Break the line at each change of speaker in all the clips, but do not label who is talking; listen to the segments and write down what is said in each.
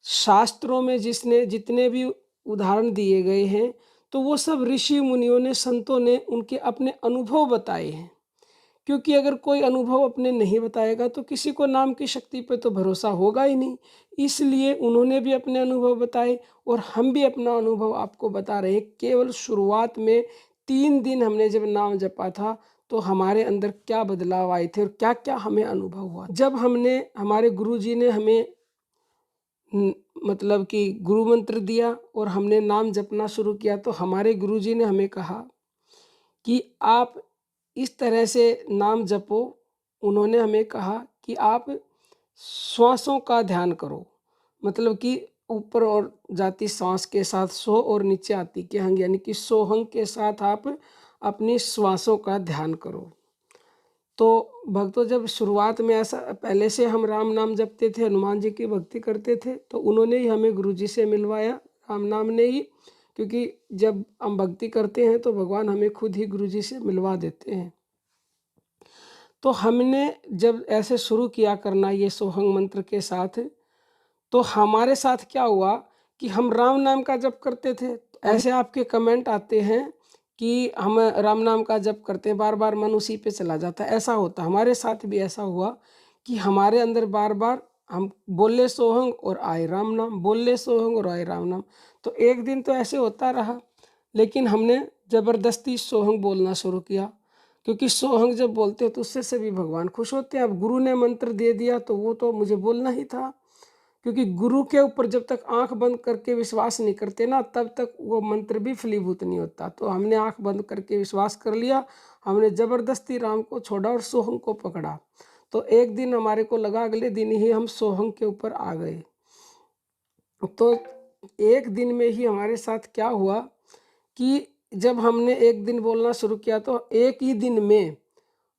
शास्त्रों में जिसने जितने भी उदाहरण दिए गए हैं, तो वो सब ऋषि मुनियों ने, संतों ने उनके अपने अनुभव बताए हैं। क्योंकि अगर कोई अनुभव अपने नहीं बताएगा तो किसी को नाम की शक्ति पे तो भरोसा होगा ही नहीं। इसलिए उन्होंने भी अपने अनुभव बताए और हम भी अपना अनुभव आपको बता रहे हैं। केवल शुरुआत में 3 दिन हमने जब नाम जपा था, तो हमारे अंदर क्या बदलाव आए थे और क्या-क्या हमें अनुभव हुआ। जब हमने हमारे गुरुजी ने हमें मतलब कि गुरु मंत्र दिया और हमने नाम जपना शुरू किया, तो हमारे गुरुजी ने हमें कहा कि आप इस तरह से नाम जपो। उन्होंने हमें कहा कि आप श्वासों का ध्यान करो, मतलब कि ऊपर और जाती श्वास के साथ सो और नीचे आती के हंग, यानी कि सोहंग के साथ आप अपनी श्वासों का ध्यान करो। तो भक्तों, जब शुरुआत में ऐसा पहले से हम राम नाम जपते थे, हनुमान जी की भक्ति करते थे, तो उन्होंने ही हमें गुरु जी से मिलवाया, राम नाम ने ही। क्योंकि जब हम भक्ति करते हैं तो भगवान हमें खुद ही गुरु जी से मिलवा देते हैं। तो हमने जब ऐसे शुरू किया करना ये सोहंग मंत्र के साथ, तो हमारे साथ क्या हुआ कि हम राम नाम का जप करते थे। तो ऐसे आपके कमेंट आते हैं कि हम राम नाम का जप करते हैं, बार बार मन उसी पे चला जाता है। ऐसा होता, हमारे साथ भी ऐसा हुआ कि हमारे अंदर बार बार हम बोले सोहंग और आए राम नाम, बोले सोहंग और आए राम नाम। तो एक दिन तो ऐसे होता रहा, लेकिन हमने ज़बरदस्ती सोहंग बोलना शुरू किया। क्योंकि सोहंग जब बोलते हैं तो उससे सभी भगवान खुश होते हैं। अब गुरु ने मंत्र दे दिया तो वो तो मुझे बोलना ही था। क्योंकि गुरु के ऊपर जब तक आंख बंद करके विश्वास नहीं करते ना, तब तक वो मंत्र भी फलीभूत नहीं होता। तो हमने आंख बंद करके विश्वास कर लिया, हमने ज़बरदस्ती राम को छोड़ा और सोहंग को पकड़ा। तो एक दिन हमारे को लगा, अगले दिन ही हम सोहंग के ऊपर आ गए। तो एक दिन में ही हमारे साथ क्या हुआ कि जब हमने एक दिन बोलना शुरू किया, तो एक ही दिन में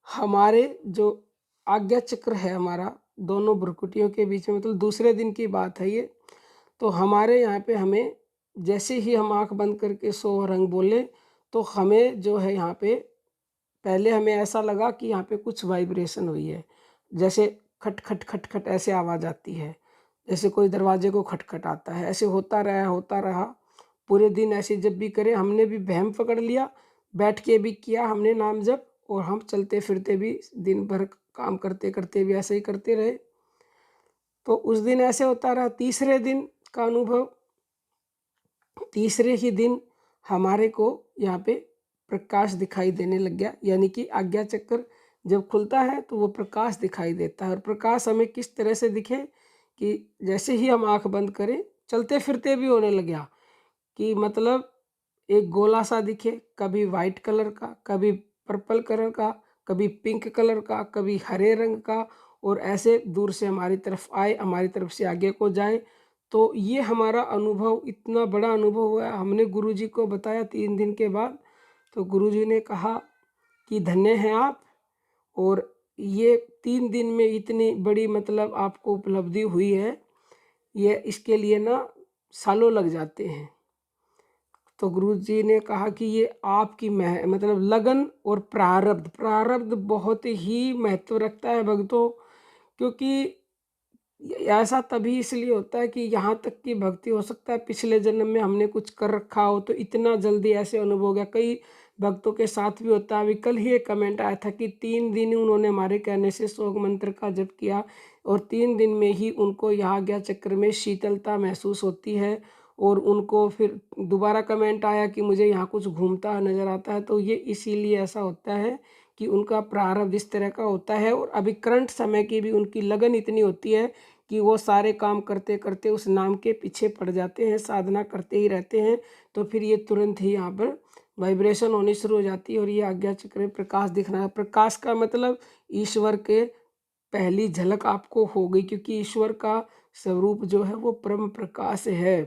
हमारे जो आज्ञा चक्र है हमारा, दोनों भ्रुकुटियों के बीच में, मतलब दूसरे दिन की बात है ये। तो हमारे यहाँ पे हमें जैसे ही हम आँख बंद करके सो रंग बोले, तो हमें जो है यहाँ पे पहले हमें ऐसा लगा कि यहाँ पे कुछ वाइब्रेशन हुई है। जैसे खट खट खट खट ऐसे आवाज़ आती है, जैसे कोई दरवाजे को खटखटाता है। ऐसे होता रहा। पूरे दिन ऐसे जब भी करें, हमने भी वहम पकड़ लिया, बैठ के भी किया हमने नाम जप, और हम चलते फिरते भी दिन भर काम करते करते भी ऐसे ही करते रहे। तो उस दिन ऐसे होता रहा। तीसरे दिन का अनुभव, तीसरे ही दिन हमारे को यहाँ पे प्रकाश दिखाई देने लग गया। यानी कि आज्ञा चक्र जब खुलता है तो वो प्रकाश दिखाई देता है। और प्रकाश हमें किस तरह से दिखे कि जैसे ही हम आंख बंद करें, चलते फिरते भी होने लग गया कि मतलब एक गोला सा दिखे, कभी वाइट कलर का, कभी पर्पल कलर का, कभी पिंक कलर का, कभी हरे रंग का, और ऐसे दूर से हमारी तरफ आए, हमारी तरफ से आगे को जाए। तो ये हमारा अनुभव, इतना बड़ा अनुभव हुआ। हमने गुरुजी को बताया 3 दिन के बाद। तो गुरुजी ने कहा कि धन्य हैं आप, और ये 3 दिन में इतनी बड़ी मतलब आपको उपलब्धि हुई है, ये इसके लिए ना सालों लग जाते हैं। तो गुरुजी ने कहा कि ये आपकी मतलब लगन और प्रारब्ध, प्रारब्ध बहुत ही महत्व रखता है भक्तों। क्योंकि ऐसा तभी इसलिए होता है कि यहाँ तक की भक्ति हो सकता है पिछले जन्म में हमने कुछ कर रखा हो, तो इतना जल्दी ऐसे अनुभव हो गया। कई भक्तों के साथ भी होता है। अभी कल ही एक कमेंट आया था कि 3 दिन उन्होंने हमारे कहने से सोग मंत्र का जप किया, और 3 दिन में ही उनको यहाँ गया चक्र में शीतलता महसूस होती है। और उनको फिर दोबारा कमेंट आया कि मुझे यहाँ कुछ घूमता नज़र आता है। तो ये इसीलिए ऐसा होता है कि उनका प्रारब्ध इस तरह का होता है। और अभी करंट समय की भी उनकी लगन इतनी होती है कि वो सारे काम करते करते उस नाम के पीछे पड़ जाते हैं, साधना करते ही रहते हैं। तो फिर ये तुरंत ही यहाँ पर वाइब्रेशन होनी शुरू हो जाती है, और ये आज्ञा चक्र में प्रकाश दिखना है। प्रकाश का मतलब ईश्वर के पहली झलक आपको हो गई, क्योंकि ईश्वर का स्वरूप जो है वो परम प्रकाश है।